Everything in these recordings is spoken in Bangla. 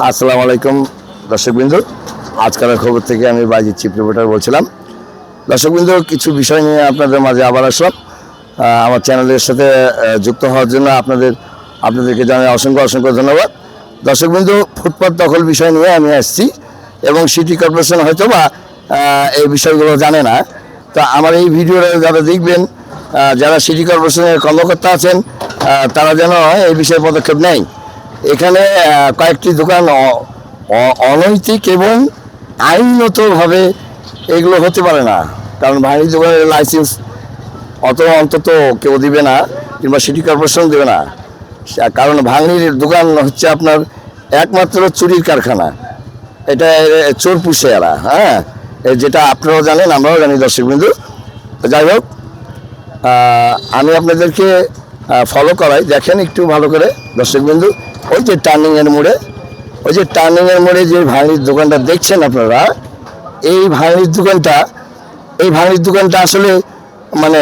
আসসালামু আলাইকুম দর্শকবৃন্দ, আজকালের খবর থেকে আমি বাইজিদ চিফ রিপোর্টার বলছিলাম। দর্শকবৃন্দ, কিছু বিষয় নিয়ে আপনাদের মাঝে আবার আসলাম। আমার চ্যানেলের সাথে যুক্ত হওয়ার জন্য আপনাদেরকে জানাই অসংখ্য অসংখ্য ধন্যবাদ। দর্শকবৃন্দ, ফুটপাত দখল বিষয় নিয়ে আমি আসছি এবং সিটি কর্পোরেশন হয়তো বা এই বিষয়গুলো জানে না। তো আমার এই ভিডিওটা যারা দেখবেন, যারা সিটি কর্পোরেশনের কর্মকর্তা আছেন, তারা যেন এই বিষয়ে পদক্ষেপ নেয়। এখানে কয়েকটি দোকান অনৈতিক এবং আইনগতভাবে এগুলো হতে পারে না, কারণ ভাঙড়ি দোকানের লাইসেন্স অন্তত কেউ দিবে না, কিংবা সিটি কর্পোরেশন দেবে না। কারণ ভাঙড়ির দোকান হচ্ছে আপনার একমাত্র চুরির কারখানা। এটা চোর পুষে এরা, হ্যাঁ, যেটা আপনারাও জানেন, আমরাও জানি দর্শকবৃন্দু। যাই হোক, আমি আপনাদেরকে ফলো করাই, দেখেন একটু ভালো করে দর্শকবৃন্দু। ওই যে টার্নিংয়ের মোড়ে যে ভাঙড়ির দোকানটা দেখছেন আপনারা, এই ভাঙড়ির দোকানটা আসলে মানে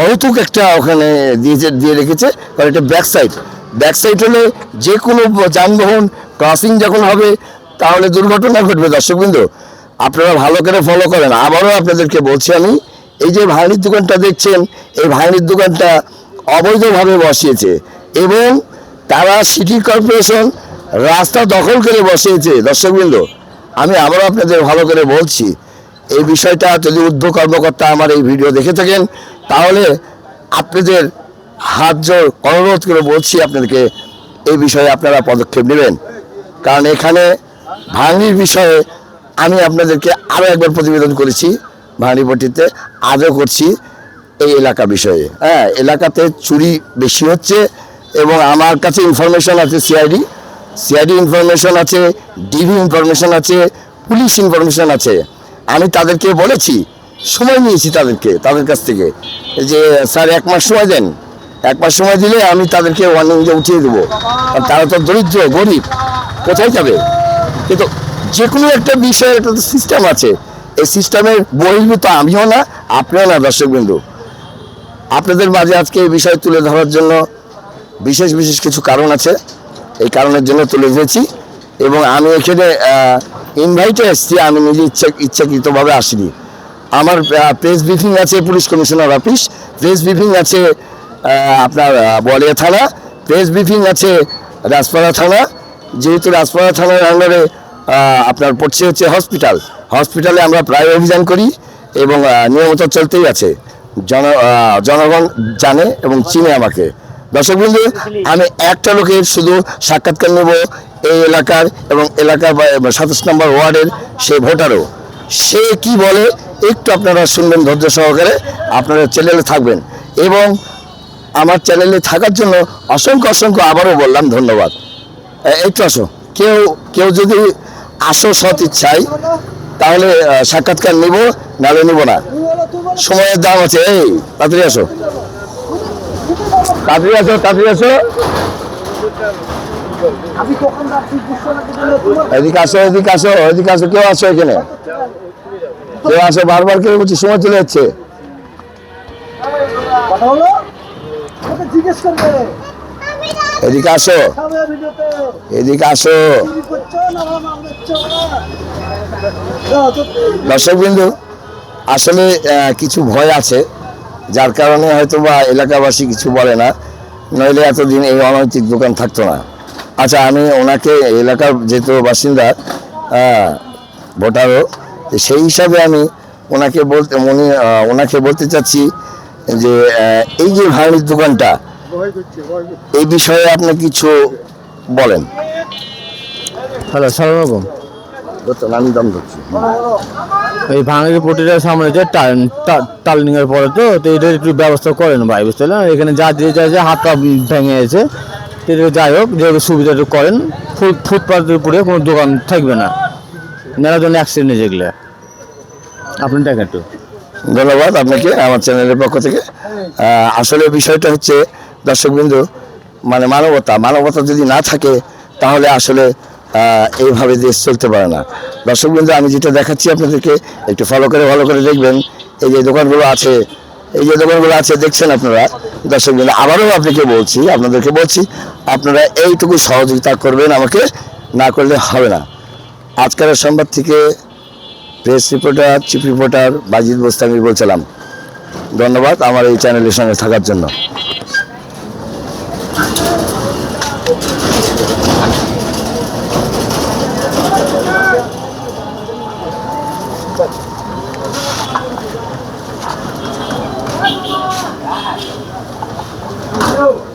অহেতুক একটা ওখানে দিয়ে রেখেছে। কারণ এটা ব্যাক সাইড হলে যে কোনো যানবাহন ক্রসিং যখন হবে তাহলে দুর্ঘটনা ঘটবে। দর্শকবৃন্দ, আপনারা ভালো করে ফলো করেন। আবারও আপনাদেরকে বলছি আমি, এই যে ভাঙড়ির দোকানটা দেখছেন, এই ভাঙড়ির দোকানটা অবৈধভাবে বসিয়েছে এবং তারা সিটি কর্পোরেশন রাস্তা দখল করে বসিয়েছে। দর্শকবৃন্দ, আমি আবারও আপনাদের ভালো করে বলছি, এই বিষয়টা যদি ঊর্ধ্ব কর্মকর্তা আমার এই ভিডিও দেখে থাকেন, তাহলে আপনাদের হাত জোর অনুরোধ করে বলছি আপনাদেরকে, এই বিষয়ে আপনারা পদক্ষেপ নেবেন। কারণ এখানে ভাঙড়ির বিষয়ে আমি আপনাদেরকে আরও একবার প্রতিবেদন করেছি, ভাঙড়িপট্টিতে আজও করছি এই এলাকা বিষয়ে। হ্যাঁ, এলাকাতে চুরি বেশি হচ্ছে এবং আমার কাছে ইনফরমেশন আছে, সিআইডি ইনফরমেশন আছে, ডিবি ইনফরমেশন আছে, পুলিশ ইনফরমেশন আছে। আমি তাদেরকে বলেছি, সময় নিয়েছি তাদের কাছ থেকে, যে স্যার 1 মাস সময় দেন, 1 মাস সময় দিলে আমি তাদেরকে ওয়ার্নিং দিয়ে উঠিয়ে দেবো। আর তারা তো দরিদ্র গরিব, কোথায় যাবে? কিন্তু যে কোনো একটা বিষয়ের একটা সিস্টেম আছে, এই সিস্টেমের বহির্ভূত আমিও না, আপনিও না। দর্শকবৃন্দু, আপনাদের মাঝে আজকে এই বিষয় তুলে ধরার জন্য বিশেষ কিছু কারণ আছে, এই কারণের জন্য তুলে ধরেছি। এবং আমি এখানে ইনভাইটে এসেছি, আমি নিজে ইচ্ছাকৃতভাবে আসিনি। আমার প্রেস ব্রিফিং আছে police commissioner office, press briefing আছে আপনার বলিয়া থানা, প্রেস ব্রিফিং আছে রাজপাড়া থানা। যেহেতু রাজপাড়া থানার আন্ডারে আপনার পড়ছে হচ্ছে হসপিটালে আমরা প্রায় অভিযান করি এবং নিয়মিত চলতেই আছে। জনগণ জানে এবং চিনে আমাকে। দর্শকবৃন্দ, আমি একটা লোকের শুধু সাক্ষাৎকার নেব, এই এলাকার এবং এলাকার 27 নম্বর ওয়ার্ডের সে ভোটারও, সে কি বলে একটু আপনারা শুনবেন ধৈর্য সহকারে। আপনারা চ্যানেলে থাকবেন এবং আমার চ্যানেলে থাকার জন্য অসংখ্য আবারও বললাম ধন্যবাদ। একটু আসো, কেউ যদি আসো সৎ ইচ্ছায়, তাহলে সাক্ষাৎকার নিব, নাহলে নিব না। সময়ের দাম আছে। এই তাড়াতাড়ি আসো। এদিকে আসো, কেউ আসো এখানে, কেউ আসো, বারবার কেউ বলছি, সময় চলে যাচ্ছে। এদিকে আসো। দর্শকবৃন্দু, আসলে কিছু ভয় আছে, যার কারণে হয়তো বা এলাকাবাসী কিছু বলে না, নইলে এতদিন এই অনৈতিক দোকান থাকতো না। আচ্ছা, আমি ওনাকে, এলাকার যেহেতু বাসিন্দা, ভোটারও, সেই হিসাবে আমি ওনাকে বলতে চাচ্ছি যে এই যে ভাঙড়ির দোকানটা, এই বিষয়ে আপনি কিছু বলেন। হ্যালো, সালাম আলাইকুম। আমি দাম ধরছি, এই ভাঙড়ি পট্টিটার সামনে যে টার্নিং এর পরে তো এটা একটু ব্যবস্থা করেন ভাই, বুঝতে পারলেন? এখানে যা হাত পা ভেঙে গেছে, যাই হোক, যে সুবিধাটা করেন, ফুটপাথের উপরে কোনো দোকান থাকবে না, মেলার জন্য অ্যাক্সিডেন্ট যেগুলো। আপনি দেখেন একটু। ধন্যবাদ আপনাকে আমার চ্যানেলের পক্ষ থেকে। আসলে বিষয়টা হচ্ছে দর্শকবৃন্দু, মানে মানবতা যদি না থাকে তাহলে আসলে এইভাবে দেশ চলতে পারে না। দর্শকবৃন্দু, আমি যেটা দেখাচ্ছি আপনাদেরকে একটু ফলো করে ভালো করে দেখবেন। এই যে দোকানগুলো আছে দেখছেন আপনারা। দর্শকবৃন্দু, আবারও আপনাদেরকে বলছি, আপনারা এইটুকু সহযোগিতা করবেন আমাকে, না করলে হবে না। আজকালের সংবাদ থেকে প্রেস রিপোর্টার, চিফ রিপোর্টার বাজিদ বোস্তামি বলছিলাম। ধন্যবাদ আমার এই চ্যানেলের সঙ্গে থাকার জন্য। Go!